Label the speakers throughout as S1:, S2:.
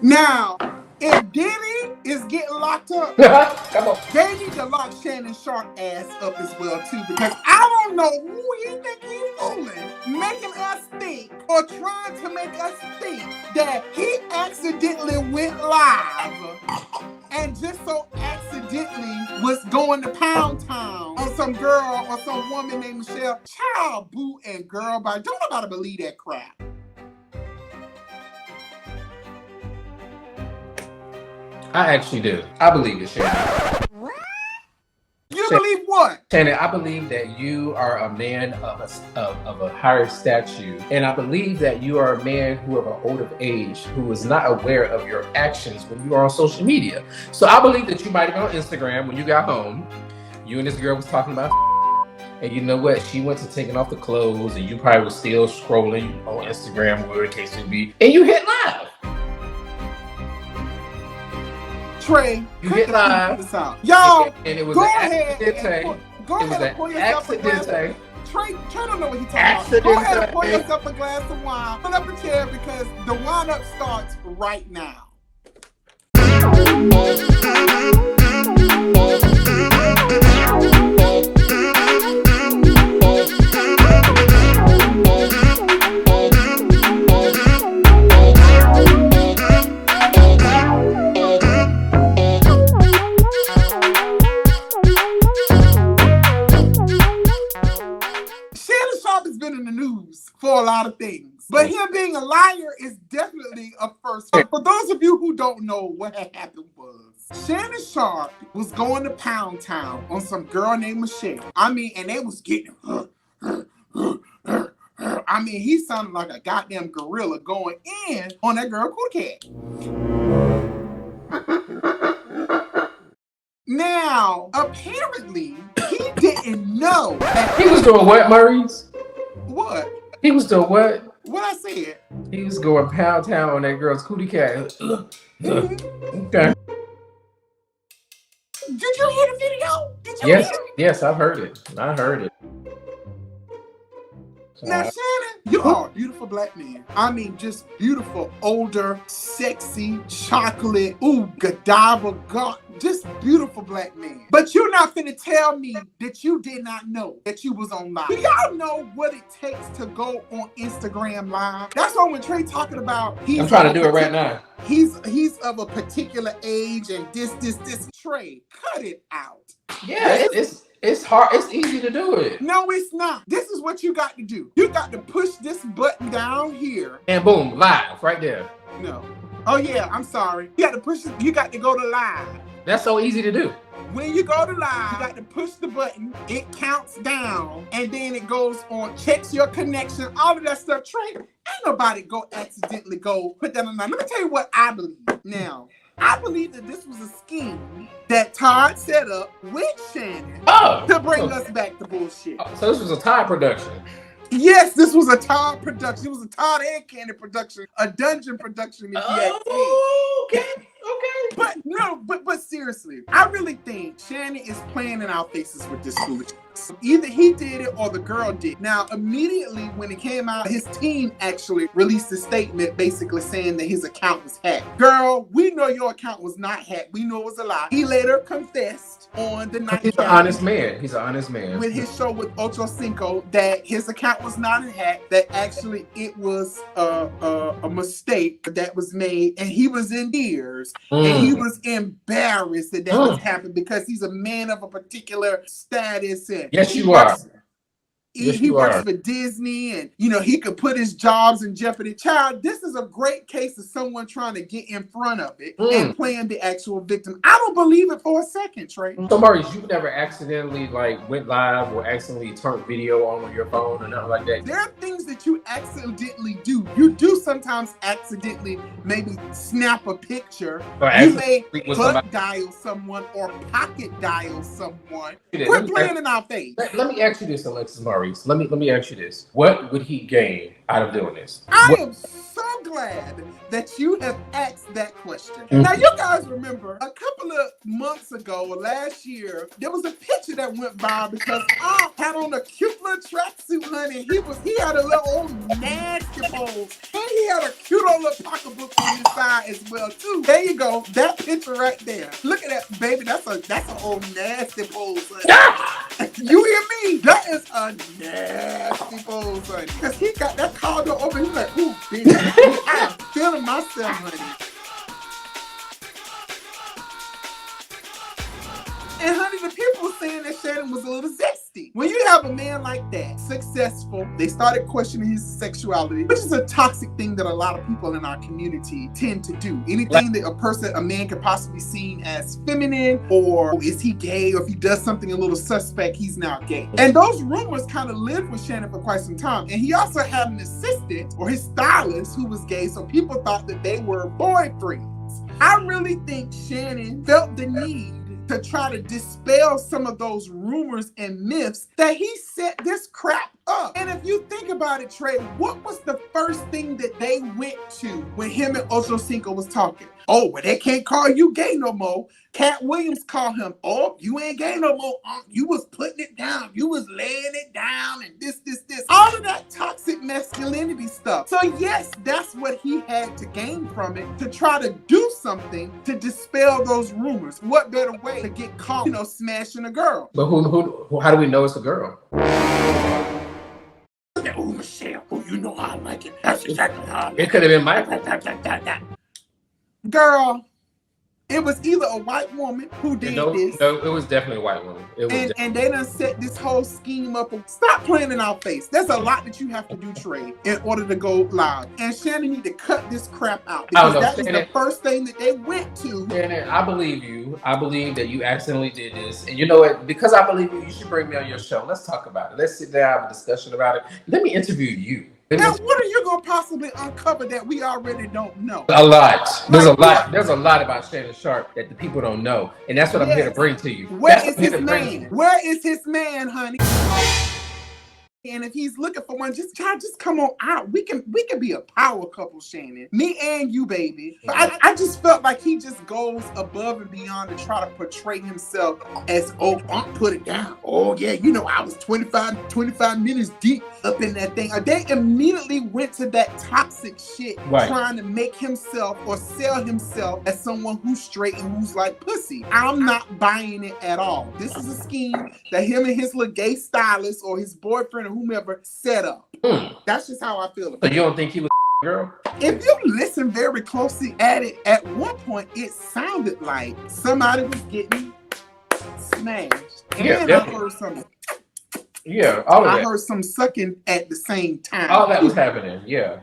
S1: Now, if Diddy is getting locked up,
S2: Come on.
S1: they need to lock Shannon Sharpe ass up as well too, because I don't know who he think he's fooling, making us think or trying to make us think that he accidentally went live and just so accidentally was going to Pound Town on some girl or some woman named Michelle. Child, boo, and girl, but don't nobody believe that crap.
S2: I actually do. I believe it, Shannon.
S1: You believe what?
S2: Shannon, I believe that you are a man of a higher stature, and I believe that you are a man who of an older age who is not aware of your actions when you are on social media. So I believe that you might have been on Instagram when you got home. You and this girl was talking about, and you know what? She went to taking off the clothes, and you probably was still scrolling on Instagram, whatever the case may be, and you hit live.
S1: Trey,
S2: you hit live.
S1: Y'all,
S2: and it was
S1: go
S2: an
S1: ahead
S2: accident.
S1: Go ahead and pour yourself a glass. Trey don't know what he's talking about. Go ahead and pour yourself a glass of wine. Pull up a chair because the wind-up starts right now. Been in the news for a lot of things, but him being a liar is definitely a first. For those of you who don't know, what had happened was Shannon Sharpe was going to Pound Town on some girl named Michelle. I mean, and they was getting I mean, he sounded like a goddamn gorilla going in on that girl Cootie Cat. Now, apparently, he didn't know that
S2: he was doing what, Maurice?
S1: What?
S2: He was doing what?
S1: What I said?
S2: He was going Pound Town on that girl's Cootie Cat. Okay.
S1: Did you hear the video? Did you hear it?
S2: Yes, I heard it.
S1: Now, Shannon, you are a beautiful black man. I mean, just beautiful, older, sexy, chocolate, Godiva, just beautiful black man. But you're not finna tell me that you did not know that you was on live. Do y'all know what it takes to go on Instagram live? That's why when Trey talking about
S2: I'm trying to do it right now.
S1: He's of a particular age and this. Trey, cut it out.
S2: Yeah, it's hard. It's easy to do it.
S1: No, it's not. This is what you got to do. You got to push this button down here.
S2: And boom, live, right there.
S1: No. Oh, yeah, I'm sorry. You got to push it. You got to go to live.
S2: That's so easy to do.
S1: When you go to live, you got to push the button. It counts down. And then it goes on, checks your connection, all of that stuff. Trey, ain't nobody go accidentally go put that on. Let me tell you what I believe. Now, I believe that this was a scheme that Todd set up with Shannon to bring us back to bullshit.
S2: So this was a Todd production.
S1: Yes, this was a Todd production. It was a Todd and Candy production, a dungeon production. If you ask me.
S2: Okay.
S1: But no, but seriously, I really think Shannon is playing in our faces with this foolishness. Either he did it or the girl did. Now, immediately when it came out, his team actually released a statement basically saying that his account was hacked. Girl, we know your account was not hacked. We know it was a lie. He later confessed on the night.
S2: He's an honest man. He's an honest man.
S1: With his show with Ocho Cinco that his account was not hacked, that actually it was a mistake that was made, and he was in tears and he was embarrassed that was happened because he's a man of a particular status. And
S2: yes, you are.
S1: He works for Disney, and he could put his jobs in jeopardy. Child, this is a great case of someone trying to get in front of it and playing the actual victim. I don't believe it for a second, Trey.
S2: So, Maurice, you never accidentally went live or accidentally turned video on your phone or nothing like that?
S1: There are things that you accidentally do. You do sometimes accidentally maybe snap a picture. You may butt dial someone or pocket dial someone. Quit playing in our face.
S2: Let me ask you this, Alexis Maurice. Let me ask you this. What would he gain out of doing this?
S1: I am so glad that you have asked that question. Now, you guys remember a couple of months ago, last year, there was a picture that went viral because I had on a cute little tracksuit, honey. He had a little old nasty pose, and he had a cute old little pocketbook on his side as well too. There you go, that picture right there. Look at that, baby. That's an old nasty pose, honey. You hear me? That is a nasty pose, honey. Because he got that car door open. He's like, ooh, bitch. I am feeling myself, honey. And honey, the people were saying that Shannon was a little zesty. When you have a man like that, successful, they started questioning his sexuality, which is a toxic thing that a lot of people in our community tend to do. Anything that a man could possibly be seen as feminine, or is he gay, or if he does something a little suspect, he's now gay. And those rumors kind of lived with Shannon for quite some time. And he also had an assistant, or his stylist, who was gay, so people thought that they were boyfriends. I really think Shannon felt the need to try to dispel some of those rumors and myths that he set this crap up. And if you think about it, Trey, what was the first thing that they went to when him and Ocho Cinco was talking? Oh, well, they can't call you gay no more. Cat Williams called him, oh, you ain't gay no more. You was putting it down. You was laying it down and this. All of that toxic masculinity stuff. So yes, that's what he had to gain from it, to try to do something to dispel those rumors. What better way to get caught, smashing a girl?
S2: But how do we know it's a girl?
S1: Oh, Michelle, you know how I like it. That's exactly how I like it.
S2: It could have been Michael.
S1: Girl, it was either a white woman who did this.
S2: No, it was definitely a white woman.
S1: And they done set this whole scheme up. Stop playing in our face. There's a lot that you have to do, Trey, in order to go live. And Shannon need to cut this crap out. Because that is the first thing that they went to.
S2: Shannon, I believe you. I believe that you accidentally did this. And you know what? Because I believe you, you should bring me on your show. Let's talk about it. Let's sit down, have a discussion about it. Let me interview you.
S1: Now, what are you going to possibly uncover that we already don't know?
S2: A lot. There's a lot. There's a lot about Shannon Sharpe that the people don't know. And that's what I'm here to bring to you.
S1: Where is his man? Where is his man, honey? And if he's looking for one, just come on out. We can be a power couple, Shannon. Me and you, baby. But I just felt like he just goes above and beyond to try to portray himself as, oh, I'll put it down. Oh yeah, I was 25 minutes deep up in that thing. They immediately went to that toxic shit, trying to make himself or sell himself as someone who's straight and who's like pussy. I'm not buying it at all. This is a scheme that him and his little gay stylist or his boyfriend or whomever set up. That's just how I feel about it.
S2: So you don't think he was a girl?
S1: If you listen very closely at it, at one point it sounded like somebody was getting smashed. And I heard some.
S2: Yeah, all of that.
S1: I heard some sucking at the same time.
S2: All that was happening. Yeah.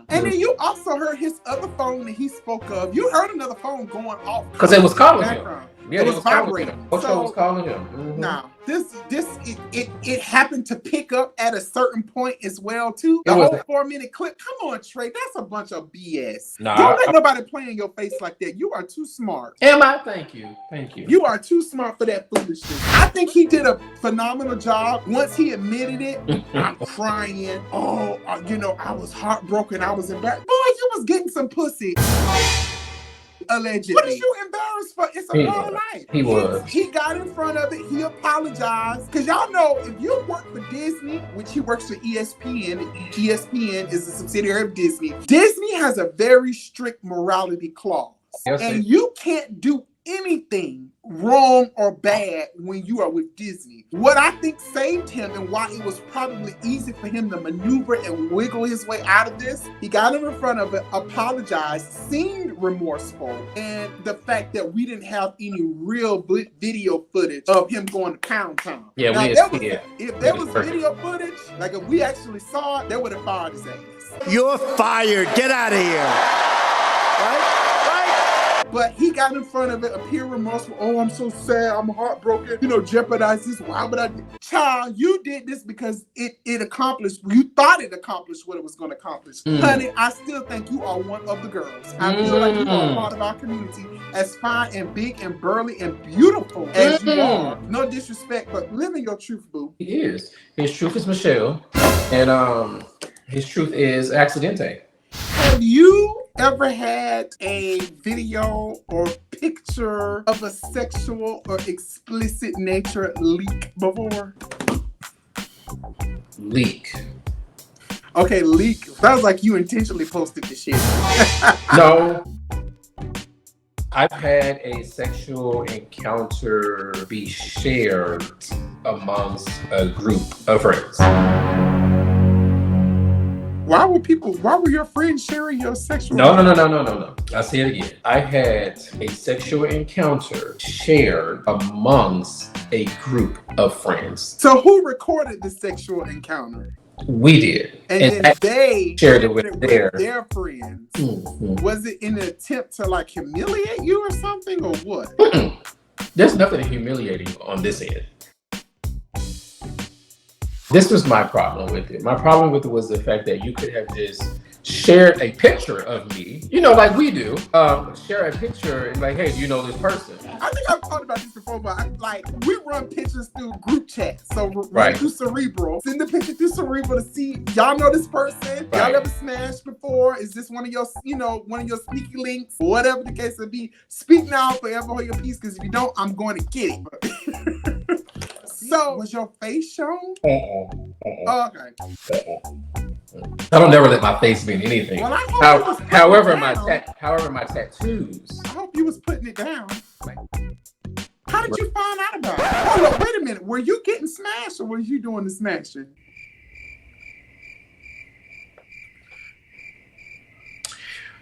S1: And then you also heard his other phone that he spoke of. You heard another phone going off.
S2: Because it was calling him. Yeah,
S1: it was vibrating.
S2: Ocho was calling him.
S1: Now, it happened to pick up at a certain point as well, too. The whole 4-minute clip. Come on, Trey. That's a bunch of BS. Don't let nobody play in your face like that. You are too smart.
S2: Am I? Thank you.
S1: You are too smart for that foolishness. I think he did a phenomenal job. Once he admitted it, I'm crying. Oh, I was heartbroken. I was embarrassed. Boy, you was getting some pussy. Allegedly. What are you embarrassed for? It's a part of life.
S2: He was.
S1: He got in front of it. He apologized. Because y'all know, if you work for Disney, which he works for ESPN, ESPN is a subsidiary of Disney. Disney has a very strict morality clause.
S2: Yes,
S1: and you can't do anything wrong or bad when you are with Disney. What I think saved him and why it was probably easy for him to maneuver and wiggle his way out of this, he got in front of it, apologized, seemed remorseful, and the fact that we didn't have any real video footage of him going to Pound Town.
S2: Yeah,
S1: now, if there was video footage, like if we actually saw it, they would have fired his ass.
S3: You're fired. Get out of here. Right?
S1: But he got in front of it, appeared remorseful. Oh, I'm so sad. I'm heartbroken. Jeopardize this. Why would I? Child, you did this because it accomplished. You thought it accomplished what it was going to accomplish. Honey, I still think you are one of the girls. I feel like you are a part of our community, as fine and big and burly and beautiful as you are. No disrespect, but living your truth, boo.
S2: He is. His truth is Michelle. And His truth is accidente.
S1: Have you ever had a video or picture of a sexual or explicit nature leak before?
S2: Leak.
S1: Okay, leak. Sounds like you intentionally posted the shit.
S2: No. I've had a sexual encounter be shared amongst a group of friends.
S1: Why were your friends sharing your sexual?
S2: No. I'll say it again. I had a sexual encounter shared amongst a group of friends.
S1: So who recorded the sexual encounter?
S2: We did.
S1: And then they
S2: shared it with their
S1: friends.
S2: Mm-hmm.
S1: Was it in an attempt to like humiliate you or something, or what?
S2: Mm-mm. There's nothing humiliating on this end. This was my problem with it. My problem with it was the fact that you could have just shared a picture of me, like we do. Share a picture and like, hey, do you know this person?
S1: I think I've talked about this before, but we run pictures through group chat. So
S2: Right.
S1: through Cerebral, send the picture through Cerebral to see y'all know this person. Y'all
S2: Right.
S1: ever smashed before? Is this one of your, one of your sneaky links? Whatever the case may be. Speak now, forever hold your peace. Because if you don't, I'm going to get it. So was your face shown? Oh, okay.
S2: I don't never let my face mean anything.
S1: Well, I hope you was putting
S2: however,
S1: it
S2: my
S1: down.
S2: however, my tattoos.
S1: I hope you was putting it down. How did you find out about it? Hold on, wait a minute. Were you getting smashed or were you doing the smashing?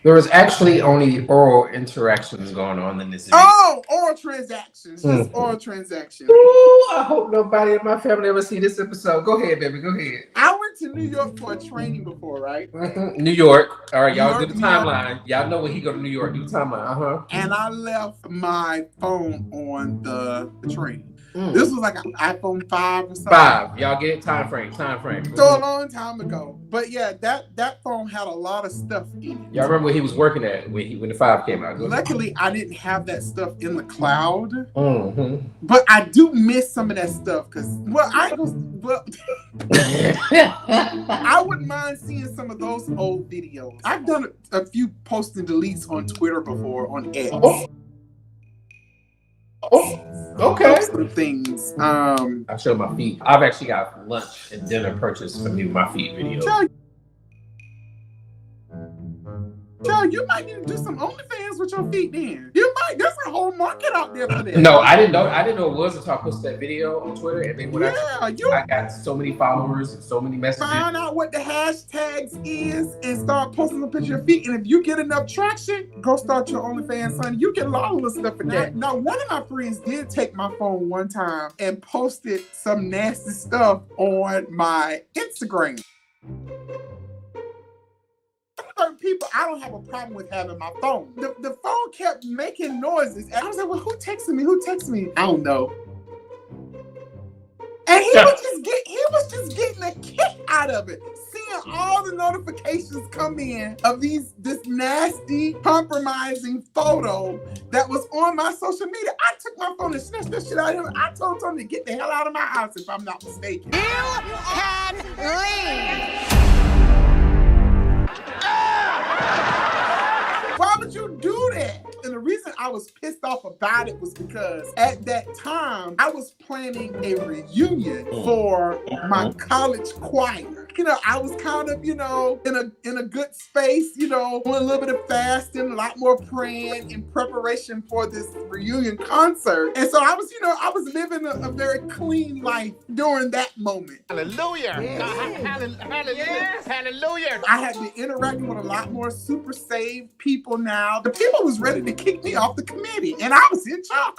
S2: There was actually only oral interactions going on in this.
S1: Oh, oral transactions. Just
S2: Mhm.
S1: oral transactions.
S2: Ooh, I hope nobody in my family ever see this episode. Go ahead, baby. Go ahead.
S1: I went to New York for a training before, right?
S2: New York. All right, y'all
S1: New
S2: do
S1: York,
S2: the timeline. Y'all know when he go to New York. Do the timeline.
S1: And I left my phone on the train.
S2: Mm.
S1: This was like an iPhone 5 or something.
S2: 5. Y'all get it? Time frame.
S1: So a long time ago. But yeah, that phone had a lot of stuff in it.
S2: Y'all remember where he was working at when the 5 came out?
S1: Luckily, I didn't have that stuff in the cloud.
S2: Mm-hmm.
S1: But I do miss some of that stuff because, I wouldn't mind seeing some of those old videos. I've done a few post and deletes on Twitter before, on X.
S2: Okay.
S1: Some things.
S2: I showed my feet. I've actually got lunch and dinner purchased for me with my feet video.
S1: Joe, you might need to do some OnlyFans with your feet then. You might. There's a whole market out there for that.
S2: No, I didn't know it was until I posted that video on Twitter, and then when
S1: I
S2: got so many followers and so many messages.
S1: Find out what the hashtags is and start posting a picture of your feet. And if you get enough traction, go start your OnlyFans, son. You get a lot of stuff for that. Now, one of my friends did take my phone one time and posted some nasty stuff on my Instagram. Certain people, I don't have a problem with having my phone. The phone kept making noises. And I was like, well, who texted me? I don't know. And he was just getting a kick out of it. Seeing all the notifications come in of this nasty, compromising photo that was on my social media. I took my phone and snatched that shit out of him. I told Tony to get the hell out of my house if I'm not mistaken.
S4: You can leave.
S1: Why would you do that? And the reason I was pissed off about it was because at that time, I was planning a reunion for my college choir. I was kind of, in a good space, doing a little bit of fasting, a lot more praying in preparation for this reunion concert. And so I was living a very clean life during that moment.
S3: Hallelujah. Hallelujah.
S1: I had been interacting with a lot more super saved people now. The people was ready to kick me off the committee, and I was in charge.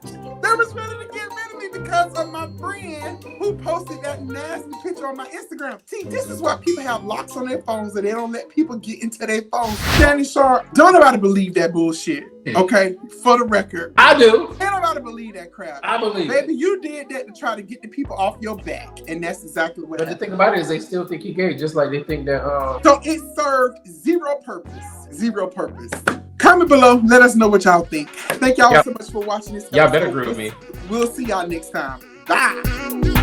S1: They was ready to get rid of me because of my friend who posted that nasty picture on my Instagram. See, this is why people have locks on their phones and they don't let people get into their phones. Shannon Sharpe, don't nobody believe that bullshit. Okay, for the record.
S2: I do.
S1: Ain't nobody believe that crap.
S2: I believe
S1: Baby, you did that to try to get the people off your back, and that's exactly what
S2: But the
S1: happened.
S2: thing about it is they still think he gay, just like they think that
S1: So it served zero purpose. Zero purpose. Comment below. Let us know what y'all think. Thank y'all so much for watching this episode.
S2: y'all better agree with me.
S1: We'll see y'all next time. Bye.